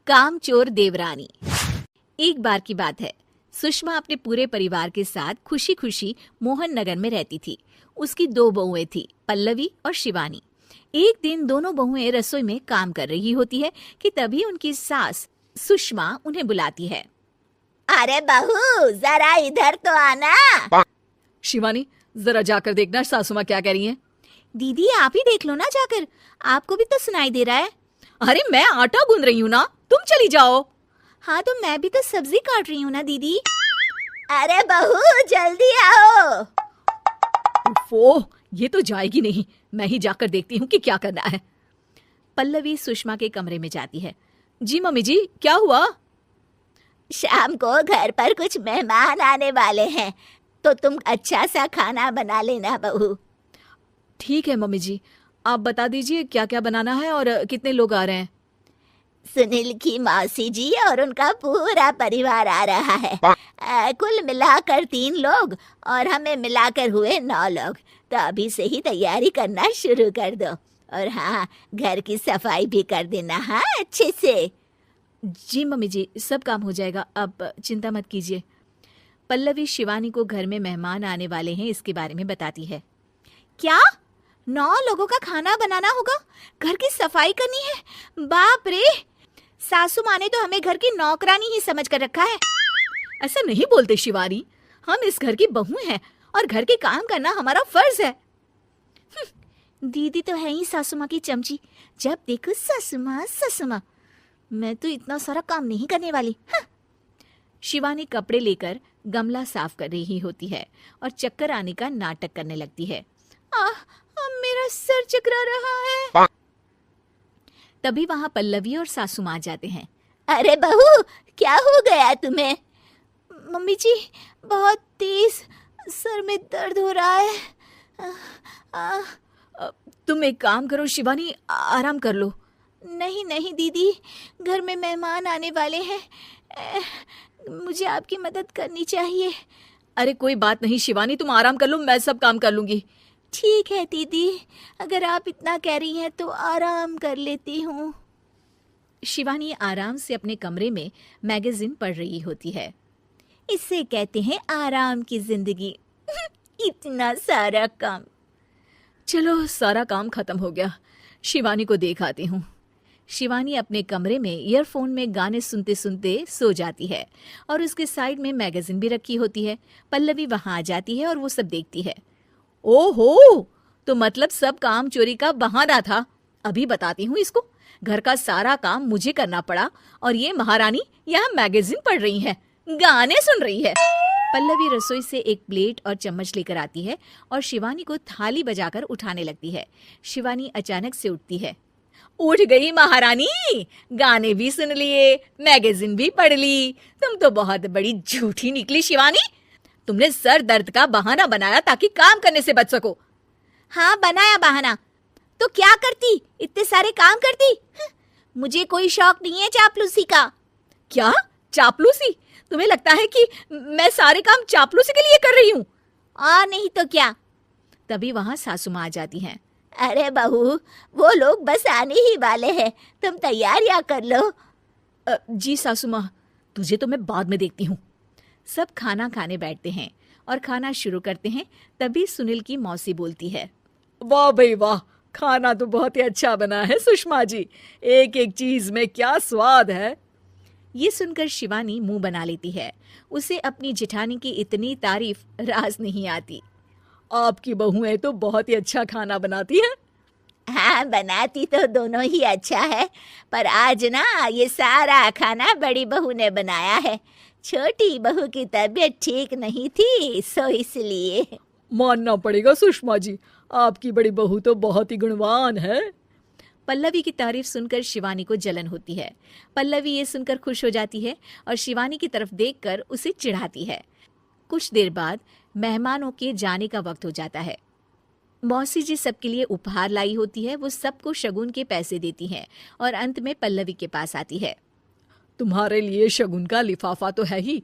कामचोर देवरानी। एक बार की बात है, सुषमा अपने पूरे परिवार के साथ खुशी खुशी मोहन नगर में रहती थी। उसकी 2 बहुएं थी, पल्लवी और शिवानी। एक दिन दोनों बहुएं रसोई में काम कर रही होती है कि तभी उनकी सास सुषमा उन्हें बुलाती है। अरे बहू, जरा इधर तो आना। शिवानी, जरा जाकर देखना सासू माँ क्या कह रही हैं। दीदी आप ही देख लो ना जाकर, आपको भी तो सुनाई दे रहा है। अरे मैं आटा गूंद रही हूँ ना, तुम चली जाओ। हाँ तो मैं भी तो सब्जी काट रही हूँ ना दीदी। अरे बहू जल्दी आओ। ओह, ये तो जाएगी नहीं, मैं ही जाकर देखती हूँ कि क्या करना है। पल्लवी सुषमा के कमरे में जाती है। जी मम्मी जी, क्या हुआ? शाम को घर पर कुछ मेहमान आने वाले हैं, तो तुम अच्छा सा खाना बना लेना बहू। ठीक है मम्मी जी, आप बता दीजिए क्या क्या बनाना है और कितने लोग आ रहे हैं। सुनील की मौसी जी और उनका पूरा परिवार आ रहा है। कुल मिलाकर 3 लोग और हमें मिलाकर हुए 9 लोग। तो अभी से ही तैयारी करना शुरू कर दो। और हाँ, घर की सफाई भी कर देना, हाँ अच्छे से। जी मम्मी जी, सब काम हो जाएगा, आप चिंता मत कीजिए। पल्लवी शिवानी को घर में मेहमान आने वाले हैं इसके बारे में बताती है। क्या 9 लोगों का खाना बनाना होगा, घर की सफाई करनी है? बाप रे, सासू माँ ने तो हमें घर की नौकरानी ही समझ कर रखा है। ऐसा नहीं बोलते शिवानी, हम इस घर की बहू हैं और घर के काम करना हमारा फर्ज है। दीदी तो है ही सासू माँ की चमची, जब देखो सासू माँ सासू माँ। मैं तो इतना सारा काम नहीं करने वाली। शिवानी कपड़े लेकर गमला साफ कर रही होती है और चक्कर आने का नाटक करने लगती है। मेरा सर चकरा रहा है। तभी वहां पल्लवी और सासू माँ जाते हैं। अरे बहू, क्या हो गया तुम्हें? मम्मी जी, बहुत तेज सर में दर्द हो रहा है। तुम एक काम करो शिवानी, आराम कर लो। नहीं नहीं दीदी, घर में मेहमान आने वाले हैं, मुझे आपकी मदद करनी चाहिए। अरे कोई बात नहीं शिवानी, तुम आराम कर लो, मैं सब काम कर लूंगी। ठीक है दीदी, अगर आप इतना कह रही हैं तो आराम कर लेती हूँ। शिवानी आराम से अपने कमरे में मैगजीन पढ़ रही होती है। इसे कहते हैं आराम की जिंदगी। इतना सारा काम। चलो सारा काम खत्म हो गया, शिवानी को देख आती हूँ। शिवानी अपने कमरे में ईयरफोन में गाने सुनते सुनते सो जाती है और उसके साइड में मैगजीन भी रखी होती है। पल्लवी वहां आ जाती है और वो सब देखती है। ओहो, तो मतलब सब काम चोरी का बहाना था। अभी बताती हूँ इसको। घर का सारा काम मुझे करना पड़ा और ये महारानी यहाँ मैगजीन पढ़ रही है, गाने सुन रही है। पल्लवी रसोई से एक प्लेट और चम्मच लेकर आती है और शिवानी को थाली बजाकर उठाने लगती है। शिवानी अचानक से उठती है। उठ गई महारानी, गाने भी सुन लिए, मैगजीन भी पढ़ ली। तुम तो बहुत बड़ी झूठी निकली शिवानी। तुमने सर दर्द का बहाना बनाया ताकि काम करने से बच सको। हाँ बनाया बहाना, तो क्या करती, इतने सारे काम करती। मुझे कोई शौक नहीं है चापलूसी का। क्या चापलूसी? तुम्हें लगता है कि मैं सारे काम चापलूसी के लिए कर रही हूँ? नहीं तो क्या। तभी वहां सासू माँ आ जाती हैं। अरे बहू, वो लोग बस आने ही वाले हैं, तुम तैयारियां कर लो। जी सासू माँ, तुझे तो मैं बाद में देखती हूँ। सब खाना खाने बैठते हैं और खाना शुरू करते हैं। तभी सुनील की मौसी बोलती है। वाह भाई वाह, खाना तो बहुत ही अच्छा बना है सुषमा जी, एक एक चीज में क्या स्वाद है। ये सुनकर शिवानी मुंह बना लेती है। उसे अपनी जेठानी की इतनी तारीफ रास नहीं आती। आपकी बहुएं तो बहुत ही अच्छा खाना बनाती हैं। हाँ, बनाती तो दोनों ही अच्छा है, पर आज ना ये सारा खाना बड़ी बहू ने बनाया है। छोटी बहू की तबीयत ठीक नहीं थी, सो इसलिए। मानना पड़ेगा सुषमा जी, आपकी बड़ी बहू तो बहुत ही गुणवान है। पल्लवी की तारीफ सुनकर शिवानी को जलन होती है। पल्लवी ये सुनकर खुश हो जाती है और शिवानी की तरफ देखकर उसे चिढ़ाती है। कुछ देर बाद मेहमानों के जाने का वक्त हो जाता है। मौसी जी सबके लिए उपहार लाई होती है। वो सबको शगुन के पैसे देती हैं और अंत में पल्लवी के पास आती है। तुम्हारे लिए शगुन का लिफाफा तो है ही,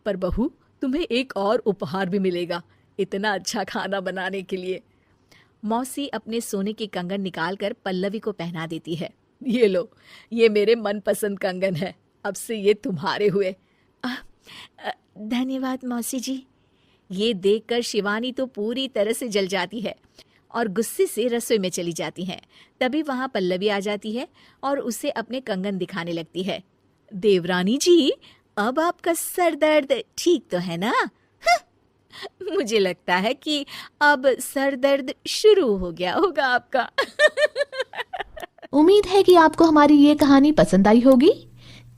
पर बहू तुम्हें एक और उपहार भी मिलेगा इतना अच्छा खाना बनाने के लिए। मौसी अपने सोने के कंगन निकालकर पल्लवी को पहना देती है। ये लो, ये मेरे मनपसंद कंगन है, अब से ये तुम्हारे हुए। धन्यवाद मौसी जी। ये देखकर शिवानी तो पूरी तरह से जल जाती है और गुस्से से रसोई में चली जाती है। तभी वहां पल्लवी आ जाती है और उसे अपने कंगन दिखाने लगती है। देवरानी जी, अब आपका सर दर्द ठीक तो है ना? मुझे लगता है कि अब सर दर्द शुरू हो गया होगा आपका। उम्मीद है कि आपको हमारी ये कहानी पसंद आई होगी।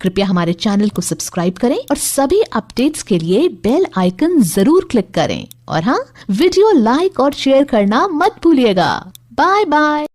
कृपया हमारे चैनल को सब्सक्राइब करें और सभी अपडेट्स के लिए बेल आइकन जरूर क्लिक करें। और हाँ, वीडियो लाइक और शेयर करना मत भूलिएगा। Bye bye.